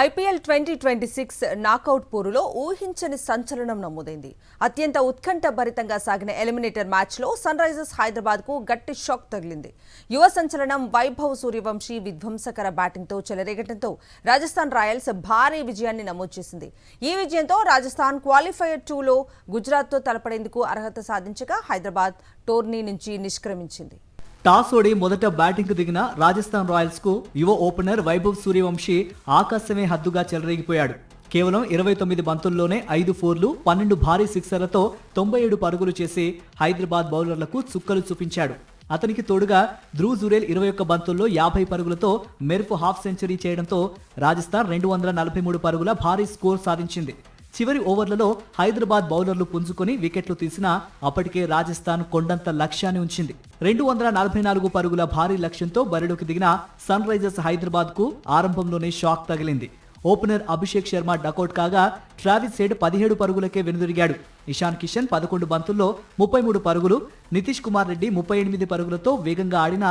IPL 2026 knockout పోరులో ఊహించని సంచలనం నమోదైంది. అత్యంత ఉత్కంఠభరితంగా సాగిన ఎలిమినేటర్ మ్యాచ్లో సన్ రైజర్స్ హైదరాబాద్కు గట్టి షాక్ తగిలింది. యువ సంచలనం వైభవ్ సూర్యవంశీ విధ్వంసకర బ్యాటింగ్తో చెలరేగడంతో రాజస్థాన్ రాయల్స్ భారీ విజయాన్ని నమోదు చేసింది. ఈ విజయంతో రాజస్థాన్ క్వాలిఫైయర్ 2లో గుజరాత్తో తలపడేందుకు అర్హత సాధించగా హైదరాబాద్ టోర్నీ నుంచి నిష్క్రమించింది. టాస్ ఓడి మొదట బ్యాటింగ్ దిగిన రాజస్థాన్ రాయల్స్ కు యువ ఓపెనర్ వైభవ్ సూర్యవంశీ ఆకాశమే హద్దుగా చెలరేగిపోయాడు. కేవలం 29 బంతుల్లోనే 5 ఫోర్లు 12 భారీ సిక్సర్లతో 97 పరుగులు చేసి హైదరాబాద్ బౌలర్లకు చుక్కలు చూపించాడు. అతనికి తోడుగా ధ్రువ్ జురేల్ 21 బంతుల్లో 50 పరుగులతో మెరుపు హాఫ్ సెంచరీ చేయడంతో రాజస్థాన్ 243 పరుగుల భారీ స్కోర్ సాధించింది. చివరి ఓవర్లలో హైదరాబాద్ బౌలర్లు పుంజుకొని వికెట్లు తీసినా అప్పటికే రాజస్థాన్ కొండంత లక్ష్యాన్ని ఉంచింది. 244 పరుగుల భారీ లక్ష్యంతో బరిలోకి దిగిన సన్ రైజర్స్ హైదరాబాద్ కు ఆరంభంలోనే షాక్ తగిలింది. ఓపెనర్ అభిషేక్ శర్మ డకౌట్ కాగా ట్రావిస్ హెడ్ 17 పరుగులకే వెనుదిరిగాడు. ఇషాన్ కిషన్ 11 బంతుల్లో 33 పరుగులు, నితీష్ కుమార్ రెడ్డి 38 పరుగులతో వేగంగా ఆడిన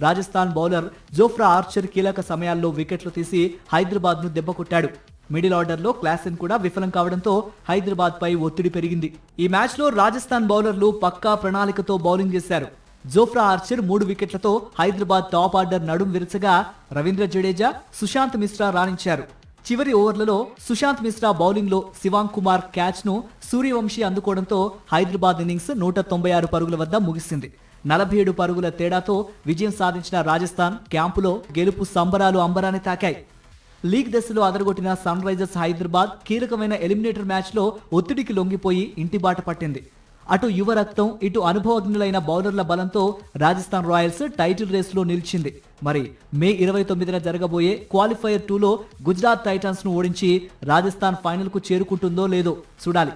రాజస్థాన్ బౌలర్ జోఫ్రా ఆర్చర్ కీలక సమయాల్లో వికెట్లు తీసి హైదరాబాద్ ను దెబ్బకొట్టాడు. మిడిల్ ఆర్డర్ లో క్లాసెన్ కూడా విఫలం కావడంతో హైదరాబాద్ పై ఒత్తిడి పెరిగింది. ఈ మ్యాచ్ లో రాజస్థాన్ బౌలర్లు పక్కా ప్రణాళికతో బౌలింగ్ చేశారు. జోఫ్రా ఆర్చర్ 3 వికెట్లతో హైదరాబాద్ టాప్ ఆర్డర్ నడుం విరచగా రవీంద్ర జడేజా, సుశాంత్ మిశ్రా రాణించారు. చివరి ఓవర్లలో సుశాంత్ మిశ్రా బౌలింగ్ లో శివాంగ్ కుమార్ క్యాచ్ ను సూర్యవంశీ అందుకోవడంతో హైదరాబాద్ ఇన్నింగ్స్ 196 పరుగుల వద్ద ముగిసింది. 47 పరుగుల తేడాతో విజయం సాధించిన రాజస్థాన్ క్యాంపులో గెలుపు సంబరాలు అంబరాన్ని తాకాయి. లీగ్ దశలో అదరగొట్టిన సన్ రైజర్స్ హైదరాబాద్ కీలకమైన ఎలిమినేటర్ మ్యాచ్ లో ఒత్తిడికి లొంగిపోయి ఇంటిబాట పట్టింది. అటు యువ రక్తం, ఇటు అనుభవజ్ఞులైన బౌలర్ల బలంతో రాజస్థాన్ రాయల్స్ టైటిల్ రేసులో నిలిచింది. మరి మే 29న జరగబోయే క్వాలిఫైయర్ 2లో గుజరాత్ టైటన్స్ ను ఓడించి రాజస్థాన్ ఫైనల్ కు చేరుకుంటుందో లేదో చూడాలి.